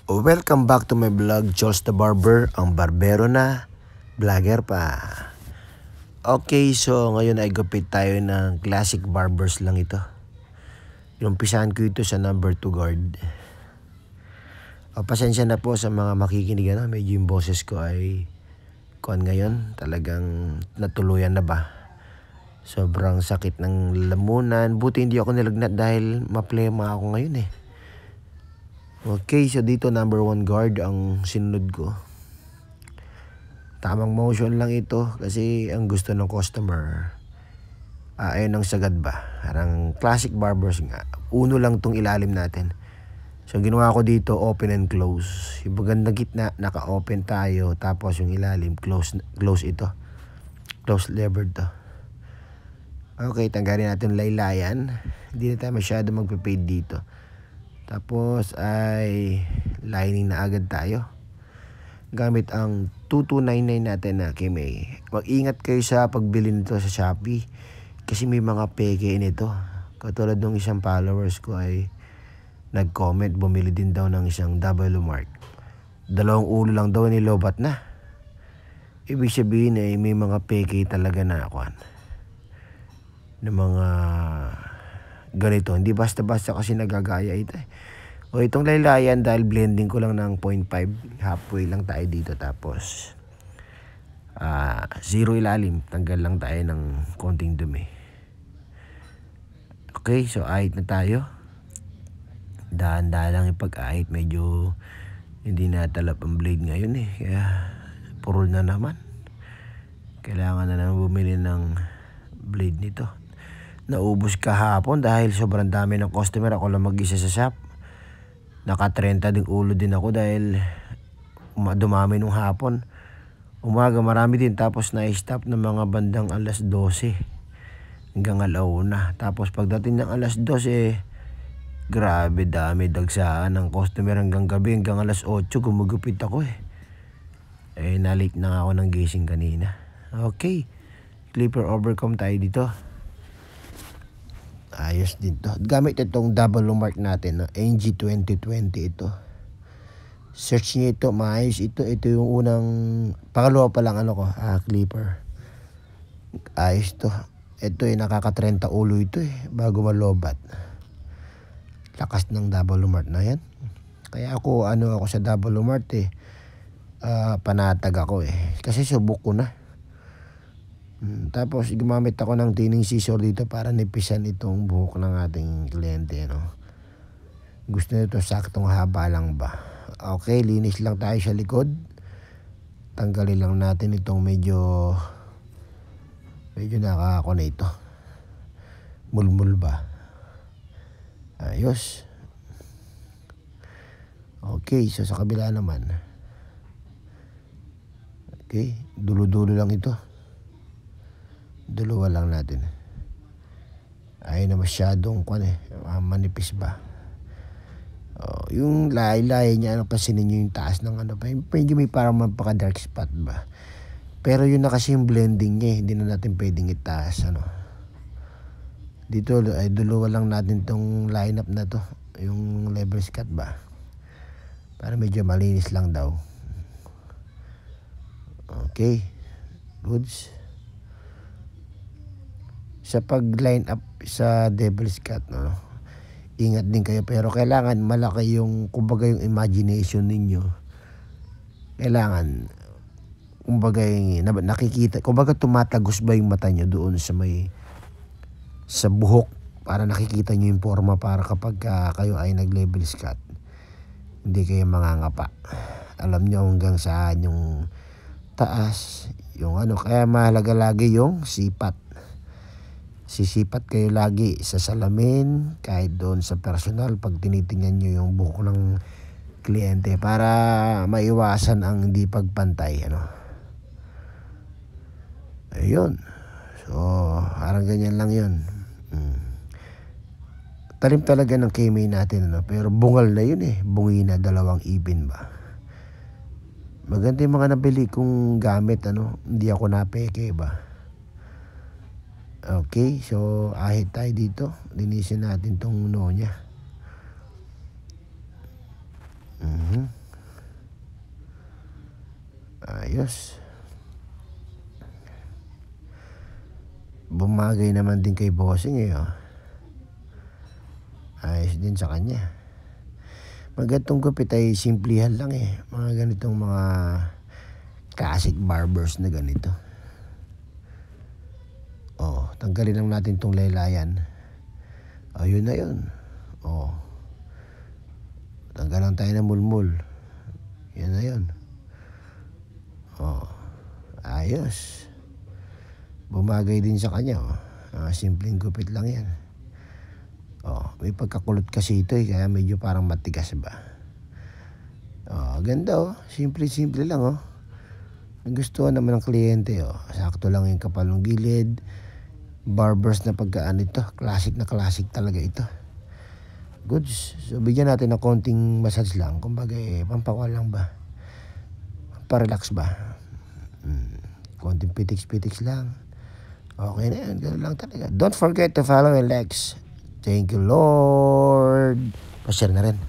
Welcome back to my vlog, Charles the Barber, ang barbero na vlogger pa. Okay, so ngayon ay gupit tayo ng classic barbers lang ito. Umpisahan ko ito sa number 2 guard. Pasensya na po sa mga makikinig, medyo yung boses ko ay kuan ngayon, talagang natuluyan na ba. Sobrang sakit ng lamunan, buti hindi ako nilagnat dahil maplema ako ngayon eh. Okay, so dito number 1 guard ang sinunod ko. Tamang motion lang ito kasi ang gusto ng customer ayun ang sagad ba. Parang classic barbers nga. Uno lang tong ilalim natin. So ginawa ko dito open and close. Yung magandang gitna naka-open tayo, tapos yung ilalim close ito. Close levered to. Okay, tanggalin natin laylayan. Hindi na tayo masyado magpe-fade dito. Tapos ay lining na agad tayo. Gamit ang 2299 natin na Kimei. Mag-ingat kayo sa pagbili nito sa Shopee. Kasi may mga peke nito. Katulad ng isang followers ko ay nag-comment, bumili din daw ng isang double mark. 2 ulo lang daw nilobat na. Ibig sabihin ay may mga peke talaga na akuan. Ng mga ganito, hindi basta-basta kasi nagagaya ito eh. O itong laylayan, dahil blending ko lang ng 0.5, halfway lang tayo dito, tapos 0 ilalim, tanggal lang tayo ng konting dumi. Okay, so ahit na tayo. Dahan-dahan lang ipag-ahit, medyo hindi natalap ang blade ngayon eh, kaya purol na naman. Kailangan na naman bumili ng blade nito. Naubos kahapon dahil sobrang dami ng customer. Ako lang mag-isa sa shop. Naka-30 ding ulo din ako dahil dumami nung hapon. Umaga marami din, tapos na-stop ng mga bandang alas 12 hanggang alauna. Tapos pagdating ng alas 12 grabe dami dagsaan ng customer hanggang gabi, hanggang alas 8 gumugupit ako eh. Nalik na ako ng gising kanina. Okay, clipper overcome tayo dito. Ayos din to. Gamit itong double mark natin na NG 2020 ito. Search niyo ito, maayos ito. Ito yung unang, pangalawa pa lang clipper. Ayos to. Ito ay nakaka-30 ulo ito eh, bago malobat. Lakas ng double mark na yan. Kaya ako sa double mark eh. Panatag ako eh. Kasi subok ko na. Tapos gumamit ako ng thinning scissor dito para nipisan itong buhok ng ating kliyente, Gusto nito saktong haba lang ba. Okay, linis lang tayo sa likod. Tanggalin lang natin itong medyo nakakako na ito. Mulmul ba. Ayos. Okay, so sa kabila naman. Okay, dulo-dulo lang ito. Dalawa lang natin. Ay na masyadong manipis ba. Yung lay-lay niya, kasi ninyo yung taas ng medyo may parang mapaka dark spot ba. Pero yun na kasi yung blending niya, hindi na natin pwedeng itaas Dito ay dalawa lang natin tong lineup na to, yung level cut ba. Para medyo malinis lang daw. Okay. Goods. Sa pag-line up sa devil's cut, ingat din kayo, pero kailangan malaki yung, kumbaga yung imagination ninyo. Kailangan, kumbaga nakikita, kumbaga tumatagos ba yung mata nyo doon sa buhok, para nakikita nyo yung forma, para kapag kayo ay nag-level's cut, hindi kayo mangangapa. Alam nyo hanggang saan yung taas, yung kaya mahalaga lagi yung sipat. Sisipat kayo lagi sa salamin, kahit doon sa personal, pag tinitingnan nyo yung buhok ng kliyente, para maiwasan ang hindi pagpantay. Ayun. So, parang ganyan lang yun. Talim talaga ng Kimei natin, pero bungal na yun eh. Bungi na 2 ibin ba. Maganda yung mga nabili kong gamit, hindi ako napeke ba. Okay, so ahit tayo dito. Linisin natin tong niya. Ayos. Bumagay naman din kay bossing eh, oh. Ayos din sa kanya. Magandang gupit ay simplihan lang eh. Mga ganitong mga classic barbers na ganito. Oh, tanggalin lang natin tong laylayan. Ayun na yun. Oh. Tanggalan tayo ng mulmul. Yan na yun. Oh. Ayos. Bumagay din sa kanya. Oh. Simpleng gupit lang yan. Oh, may pagkakulot kasi ito eh, kaya medyo parang matigas ba. Oh, ganda oh. Simple-simple lang oh. Nagustuhan naman ng kliyente oh. Sakto lang yung kapal ng gilid. Barbers na pagkaan ito. Classic na classic talaga ito. Goods. So bigyan natin ng konting massage lang. Kumbaga eh, pampakwa lang ba. Parelax ba. Konting pitix-pitix lang. Okay na yan. Ganun lang talaga. Don't forget to follow and likes. Thank you, Lord. Pa-share na rin.